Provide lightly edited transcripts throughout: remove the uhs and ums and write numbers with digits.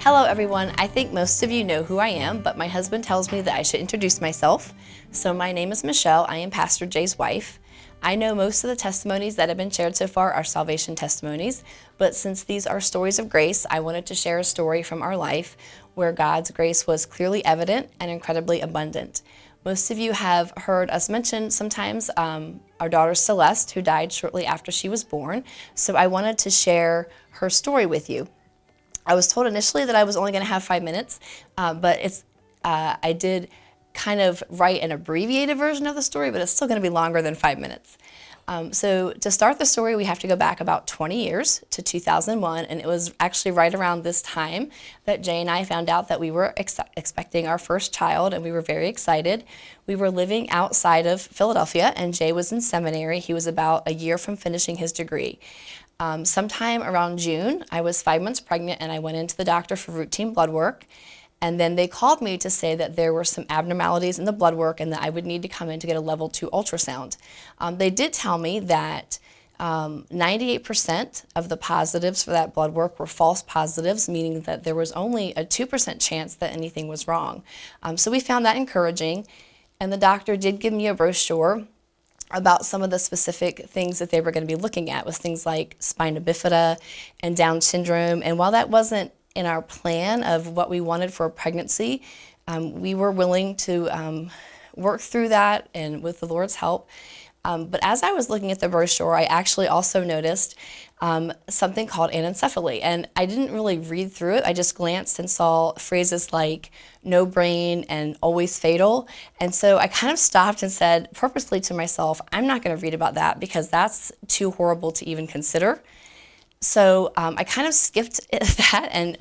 Hello everyone, I think most of you know who I am, but my husband tells me that I should introduce myself. So my name is Michelle, I am Pastor Jay's wife. I know most of the testimonies that have been shared so far are salvation testimonies, but since these are stories of grace, I wanted to share a story from our life where God's grace was clearly evident and incredibly abundant. Most of you have heard us mention sometimes our daughter Celeste, who died shortly after she was born, so I wanted to share her story with you. I was told initially that I was only going to have 5 minutes, but I did kind of write an abbreviated version of the story, but it's still going to be longer than 5 minutes. So to start the story, we have to go back about 20 years to 2001, and it was actually right around this time that Jay and I found out that we were expecting our first child, and we were very excited. We were living outside of Philadelphia, and Jay was in seminary. He was about a year from finishing his degree. Sometime around June, I was 5 months pregnant and I went into the doctor for routine blood work. And then they called me to say that there were some abnormalities in the blood work and that I would need to come in to get a level 2 ultrasound. They did tell me that 98% of the positives for that blood work were false positives, meaning that there was only a 2% chance that anything was wrong. So we found that encouraging. And the doctor did give me a brochure about some of the specific things that they were going to be looking at, was things like spina bifida and Down syndrome. And while that wasn't in our plan of what we wanted for a pregnancy, we were willing to work through that and with the Lord's help. But as I was looking at the brochure, I actually also noticed something called Anencephaly. And I didn't really read through it. I just glanced and saw phrases like no brain and always fatal. And so I kind of stopped and said purposely to myself, I'm not going to read about that because that's too horrible to even consider. So I kind of skipped that, and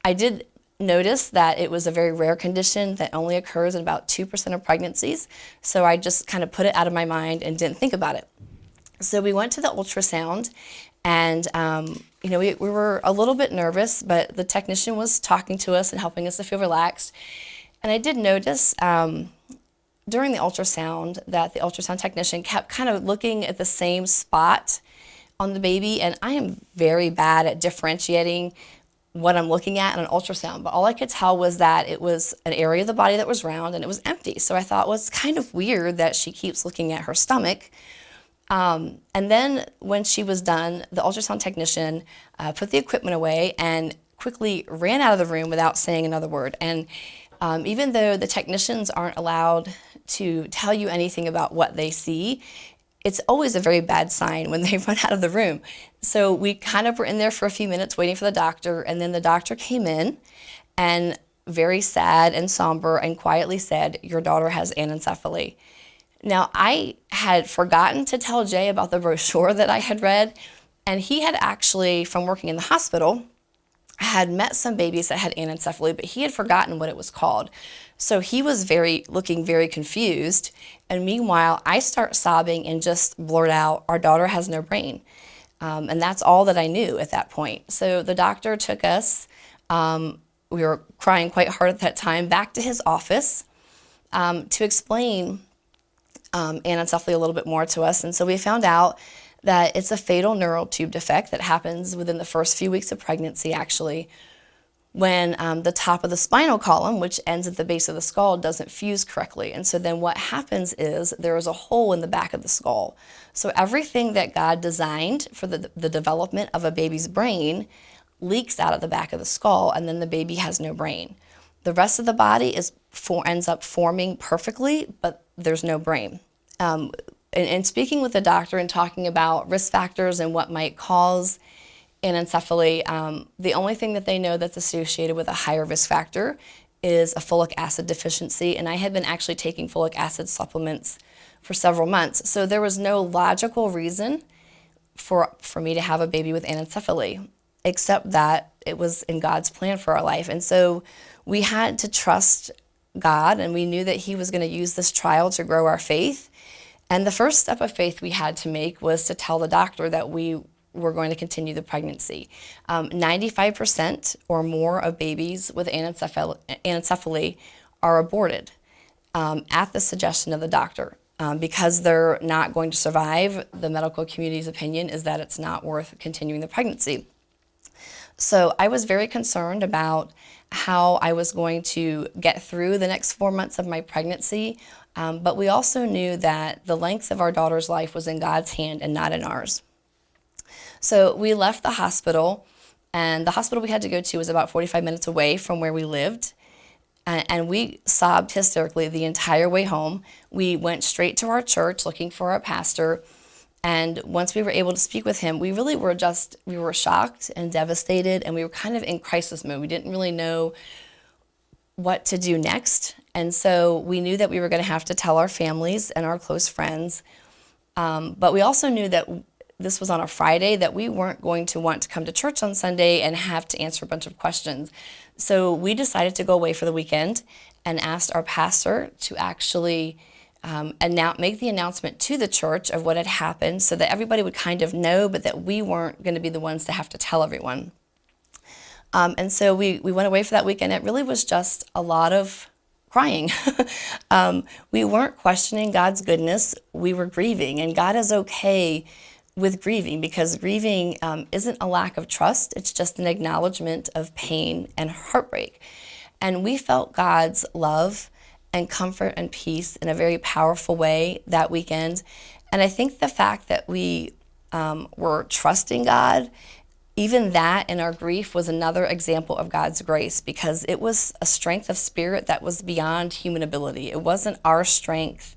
I did notice that it was a very rare condition that only occurs in about 2% of pregnancies. So I just kind of put it out of my mind and didn't think about it. So we went to the ultrasound, and we were a little bit nervous, but the technician was talking to us and helping us to feel relaxed. And I did notice during the ultrasound that the ultrasound technician kept kind of looking at the same spot on the baby, and I am very bad at differentiating what I'm looking at in an ultrasound, but all I could tell was that it was an area of the body that was round and it was empty. So I thought, well, it's kind of weird that she keeps looking at her stomach. And then when she was done, the ultrasound technician put the equipment away and quickly ran out of the room without saying another word. And even though the technicians aren't allowed to tell you anything about what they see, it's always a very bad sign when they run out of the room. So we kind of were in there for a few minutes waiting for the doctor, and then the doctor came in and very sad and somber and quietly said, "Your daughter has anencephaly." Now, I had forgotten to tell Jay about the brochure that I had read, and he had actually, from working in the hospital, had met some babies that had anencephaly, but he had forgotten what it was called. So he was looking very confused. And meanwhile, I start sobbing and just blurt out, "Our daughter has no brain." And that's all that I knew at that point. So the doctor took us, we were crying quite hard at that time, back to his office to explain anencephaly a little bit more to us. And so we found out that it's a fatal neural tube defect that happens within the first few weeks of pregnancy, actually, when the top of the spinal column, which ends at the base of the skull, doesn't fuse correctly. And so then what happens is there is a hole in the back of the skull. So everything that God designed for the development of a baby's brain leaks out of the back of the skull, and then the baby has no brain. The rest of the body ends up forming perfectly, but there's no brain. And speaking with the doctor and talking about risk factors and what might cause anencephaly, the only thing that they know that's associated with a higher risk factor is a folic acid deficiency, and I had been actually taking folic acid supplements for several months. So there was no logical reason for me to have a baby with anencephaly, except that it was in God's plan for our life. And so we had to trust God, and we knew that He was going to use this trial to grow our faith. And the first step of faith we had to make was to tell the doctor that we were going to continue the pregnancy. 95% or more of babies with anencephaly are aborted at the suggestion of the doctor. Because they're not going to survive, the medical community's opinion is that it's not worth continuing the pregnancy. So I was very concerned about how I was going to get through the next 4 months of my pregnancy, but we also knew that the length of our daughter's life was in God's hand and not in ours. So we left the hospital, and the hospital we had to go to was about 45 minutes away from where we lived. And we sobbed hysterically the entire way home. We went straight to our church looking for our pastor. And once we were able to speak with him, we were shocked and devastated, and we were kind of in crisis mode. We didn't really know what to do next. And so we knew that we were going to have to tell our families and our close friends. But we also knew that this was on a Friday, that we weren't going to want to come to church on Sunday and have to answer a bunch of questions. So we decided to go away for the weekend and asked our pastor to actually make the announcement to the church of what had happened so that everybody would kind of know, but that we weren't going to be the ones to have to tell everyone. And so we went away for that weekend. It really was just a lot of crying. We weren't questioning God's goodness. We were grieving, and God is okay with grieving, because grieving isn't a lack of trust. It's just an acknowledgement of pain and heartbreak. And we felt God's love and comfort and peace in a very powerful way that weekend. And I think the fact that we were trusting God, even that in our grief, was another example of God's grace, because it was a strength of spirit that was beyond human ability. It wasn't our strength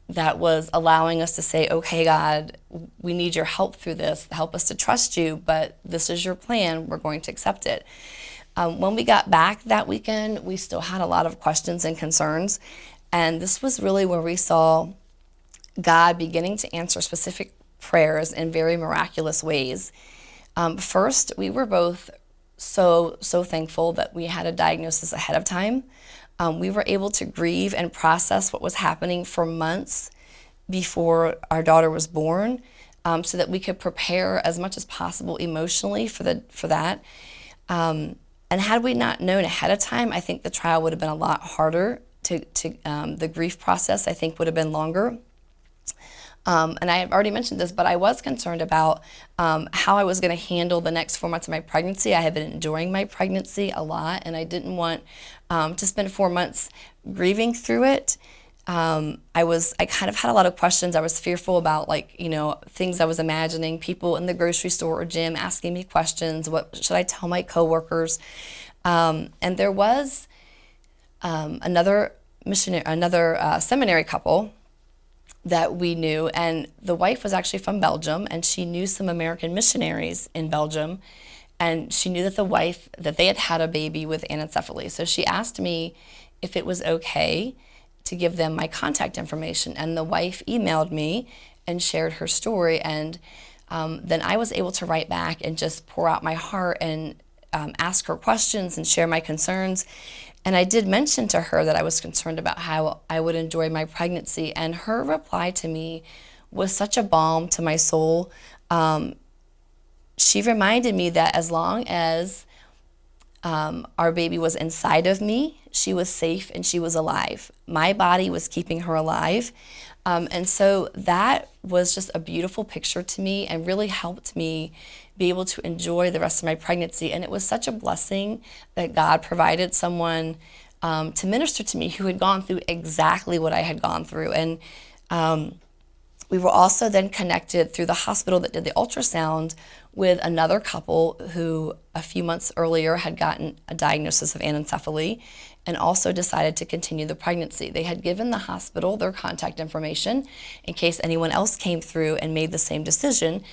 that was allowing us to say, okay, God, we need your help through this. Help us to trust you, but this is your plan. We're going to accept it. When we got back that weekend, we still had a lot of questions and concerns. And this was really where we saw God beginning to answer specific prayers in very miraculous ways. First, we were both so thankful that we had a diagnosis ahead of time. We were able to grieve and process what was happening for months before our daughter was born, so that we could prepare as much as possible emotionally for that. And had we not known ahead of time, I think the trial would have been a lot harder. The grief process, I think, would have been longer. And I have already mentioned this, but I was concerned about how I was going to handle the next 4 months of my pregnancy. I had been enjoying my pregnancy a lot, and I didn't want to spend 4 months grieving through it. I kind of had a lot of questions. I was fearful about, things I was imagining, people in the grocery store or gym asking me questions. What should I tell my coworkers? And there was another seminary couple that we knew, and the wife was actually from Belgium, and she knew some American missionaries in Belgium, and she knew that they had had a baby with Anencephaly. So she asked me if it was okay to give them my contact information, and the wife emailed me and shared her story, and then I was able to write back and just pour out my heart and ask her questions and share my concerns. And I did mention to her that I was concerned about how I would enjoy my pregnancy, and her reply to me was such a balm to my soul. She reminded me that as long as our baby was inside of me, she was safe and she was alive. My body was keeping her alive. And so that was just a beautiful picture to me and really helped me be able to enjoy the rest of my pregnancy. And it was such a blessing that God provided someone to minister to me who had gone through exactly what I had gone through. And we were also then connected through the hospital that did the ultrasound with another couple who a few months earlier had gotten a diagnosis of anencephaly and also decided to continue the pregnancy. They had given the hospital their contact information in case anyone else came through and made the same decision.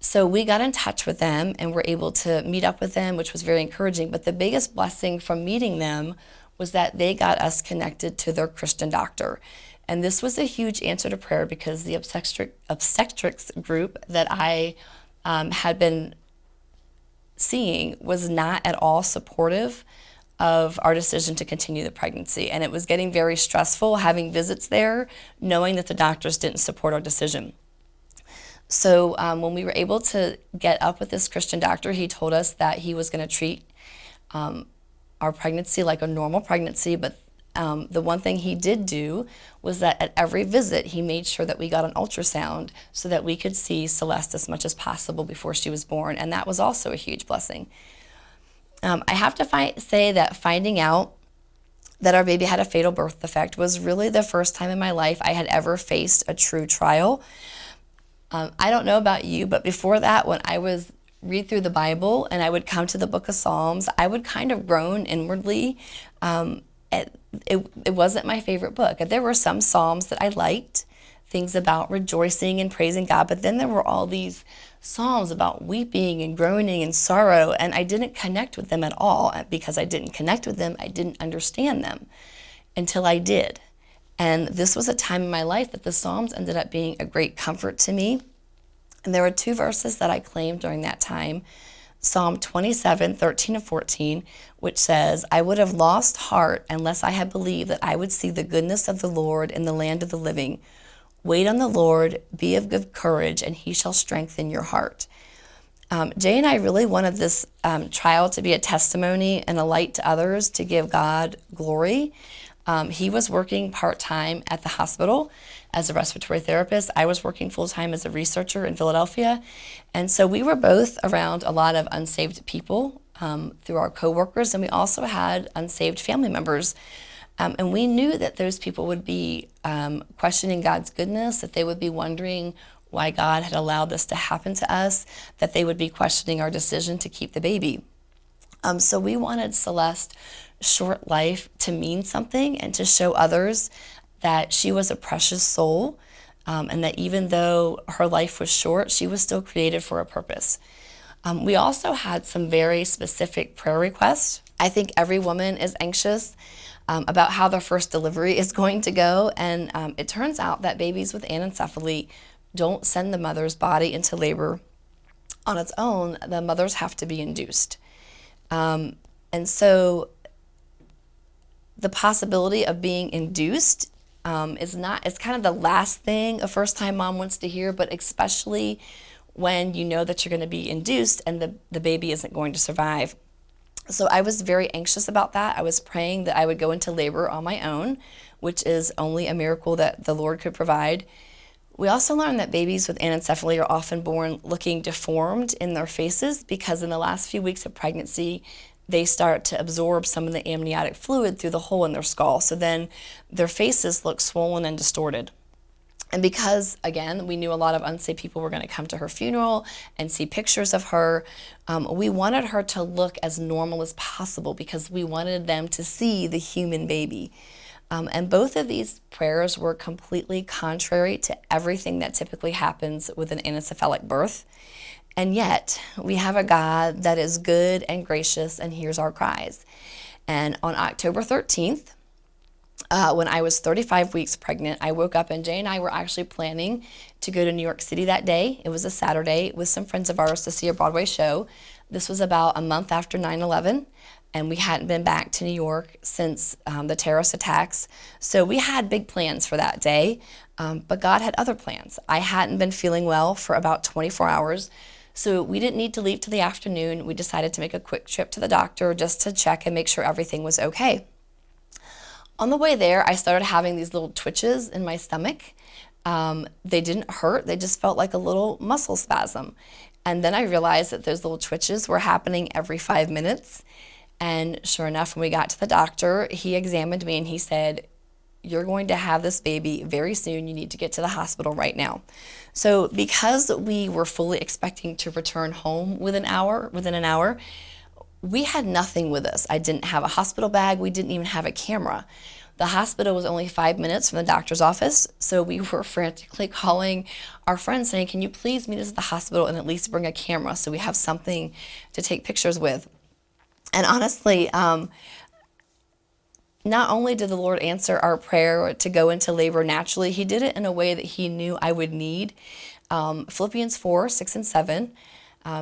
So we got in touch with them and were able to meet up with them, which was very encouraging. But the biggest blessing from meeting them was that they got us connected to their Christian doctor. And this was a huge answer to prayer, because the obstetrics group that I had been seeing was not at all supportive of our decision to continue the pregnancy. And it was getting very stressful having visits there, knowing that the doctors didn't support our decision. So when we were able to get up with this Christian doctor, he told us that he was going to treat our pregnancy like a normal pregnancy, but the one thing he did do was that at every visit, he made sure that we got an ultrasound so that we could see Celeste as much as possible before she was born, and that was also a huge blessing. I have to say that finding out that our baby had a fatal birth defect was really the first time in my life I had ever faced a true trial. I don't know about you, but before that, when I was read through the Bible and I would come to the book of Psalms, I would kind of groan inwardly. It wasn't my favorite book. There were some Psalms that I liked, things about rejoicing and praising God, but then there were all these Psalms about weeping and groaning and sorrow, and I didn't connect with them at all. Because I didn't connect with them, I didn't understand them until I did. And this was a time in my life that the Psalms ended up being a great comfort to me. And there were two verses that I claimed during that time. Psalm 27, 13 and 14, which says, I would have lost heart unless I had believed that I would see the goodness of the Lord in the land of the living. Wait on the Lord, be of good courage, and he shall strengthen your heart. Jay and I really wanted this trial to be a testimony and a light to others, to give God glory. He was working part-time at the hospital as a respiratory therapist. I was working full-time as a researcher in Philadelphia. And so we were both around a lot of unsaved people through our coworkers, and we also had unsaved family members. And we knew that those people would be questioning God's goodness, that they would be wondering why God had allowed this to happen to us, that they would be questioning our decision to keep the baby. So we wanted Celeste's short life to mean something and to show others that she was a precious soul, and that even though her life was short, she was still created for a purpose. We also had some very specific prayer requests. I think every woman is anxious about how their first delivery is going to go, and it turns out that babies with anencephaly don't send the mother's body into labor on its own. The mothers have to be induced. And so the possibility of being induced it's kind of the last thing a first-time mom wants to hear, but especially when you know that you're going to be induced and the baby isn't going to survive. So I was very anxious about that. I was praying that I would go into labor on my own, which is only a miracle that the Lord could provide. We also learned that babies with anencephaly are often born looking deformed in their faces because in the last few weeks of pregnancy, they start to absorb some of the amniotic fluid through the hole in their skull. So then their faces look swollen and distorted. And because, again, we knew a lot of unsaved people were going to come to her funeral and see pictures of her, we wanted her to look as normal as possible because we wanted them to see the human baby. And both of these prayers were completely contrary to everything that typically happens with an anencephalic birth. And yet, we have a God that is good and gracious and hears our cries. And on October 13th, when I was 35 weeks pregnant, I woke up and Jay and I were actually planning to go to New York City that day. It was a Saturday with some friends of ours to see a Broadway show. This was about a month after 9/11, and we hadn't been back to New York since the terrorist attacks. So we had big plans for that day, but God had other plans. I hadn't been feeling well for about 24 hours. So we didn't need to leave till the afternoon. We decided to make a quick trip to the doctor just to check and make sure everything was okay. On the way there, I started having these little twitches in my stomach. They didn't hurt, they just felt like a little muscle spasm. And then I realized that those little twitches were happening every 5 minutes. And sure enough, when we got to the doctor, he examined me and he said, you're going to have this baby very soon. You need to get to the hospital right now. So because we were fully expecting to return home within an hour, we had nothing with us. I didn't have a hospital bag. We didn't even have a camera. The hospital was only 5 minutes from the doctor's office, so we were frantically calling our friends saying, can you please meet us at the hospital and at least bring a camera so we have something to take pictures with? And honestly, not only did the Lord answer our prayer to go into labor naturally, he did it in a way that he knew I would need. Philippians 4, 6, and 7,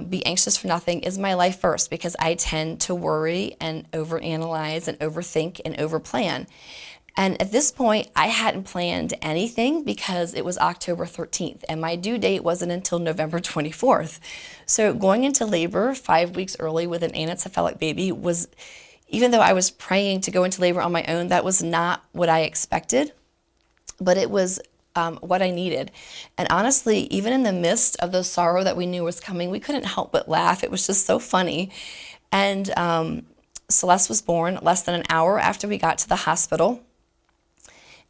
be anxious for nothing is my life verse because I tend to worry and overanalyze and overthink and overplan. And at this point, I hadn't planned anything because it was October 13th and my due date wasn't until November 24th. So going into labor 5 weeks early with an anencephalic baby was, even though I was praying to go into labor on my own, that was not what I expected, but it was what I needed. And honestly, even in the midst of the sorrow that we knew was coming, we couldn't help but laugh. It was just so funny. And Celeste was born less than an hour after we got to the hospital.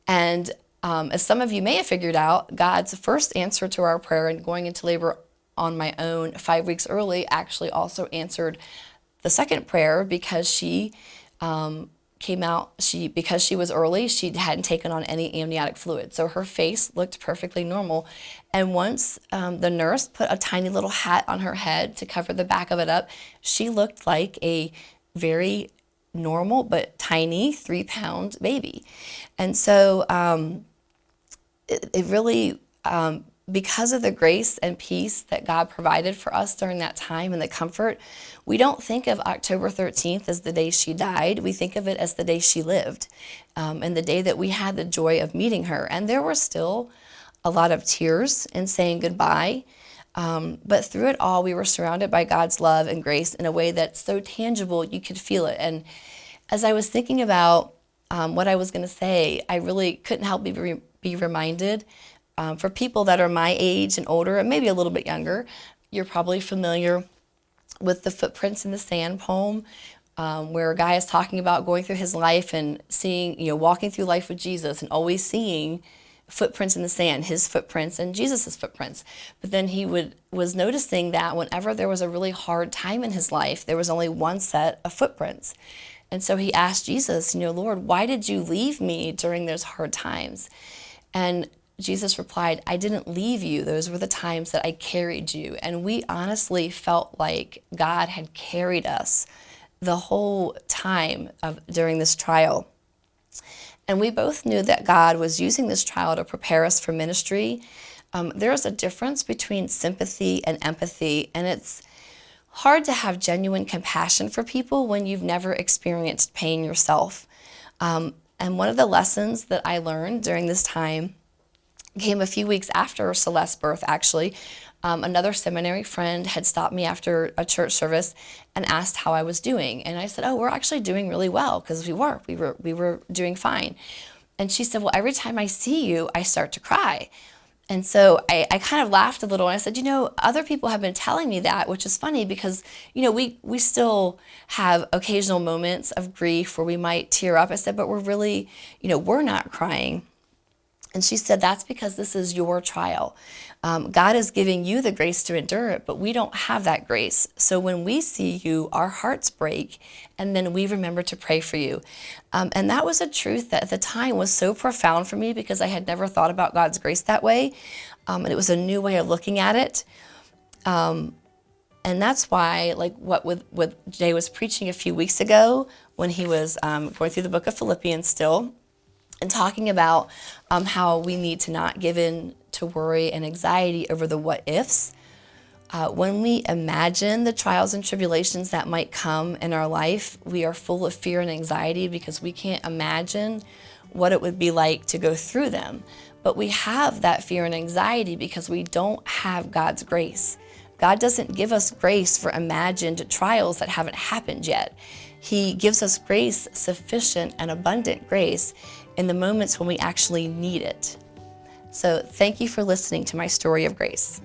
And as some of you may have figured out, God's first answer to our prayer and going into labor on my own 5 weeks early actually also answered the second prayer, because she came out, because she was early, she hadn't taken on any amniotic fluid. So her face looked perfectly normal. And once the nurse put a tiny little hat on her head to cover the back of it up, she looked like a very normal but tiny 3-pound baby. And so it really, because of the grace and peace that God provided for us during that time and the comfort, we don't think of October 13th as the day she died. We think of it as the day she lived, and the day that we had the joy of meeting her. And there were still a lot of tears in saying goodbye, but through it all, we were surrounded by God's love and grace in a way that's so tangible you could feel it. And as I was thinking about what I was going to say, I really couldn't help but be reminded. For people that are my age and older, and maybe a little bit younger, you're probably familiar with the Footprints in the Sand poem, where a guy is talking about going through his life and seeing, walking through life with Jesus and always seeing footprints in the sand, his footprints and Jesus's footprints. But then he was noticing that whenever there was a really hard time in his life, there was only one set of footprints. And so he asked Jesus, Lord, why did you leave me during those hard times? And Jesus replied, I didn't leave you. Those were the times that I carried you. And we honestly felt like God had carried us the whole time during this trial. And we both knew that God was using this trial to prepare us for ministry. There's a difference between sympathy and empathy, and it's hard to have genuine compassion for people when you've never experienced pain yourself. And one of the lessons that I learned during this time came a few weeks after Celeste's birth, actually. Another seminary friend had stopped me after a church service and asked how I was doing. And I said, oh, we're actually doing really well, because we were doing fine. And she said, well, every time I see you, I start to cry. And so I kind of laughed a little, and I said, other people have been telling me that, which is funny because, we still have occasional moments of grief where we might tear up. I said, but we're really, we're not crying. And she said, that's because this is your trial. God is giving you the grace to endure it, but we don't have that grace. So when we see you, our hearts break, and then we remember to pray for you. And that was a truth that at the time was so profound for me, because I had never thought about God's grace that way. And it was a new way of looking at it. And that's why, like what Jay was preaching a few weeks ago when he was going through the book of Philippians still, and talking about how we need to not give in to worry and anxiety over the what ifs. When we imagine the trials and tribulations that might come in our life, we are full of fear and anxiety because we can't imagine what it would be like to go through them. But we have that fear and anxiety because we don't have God's grace. God doesn't give us grace for imagined trials that haven't happened yet. He gives us grace, sufficient and abundant grace, in the moments when we actually need it. So thank you for listening to my story of grace.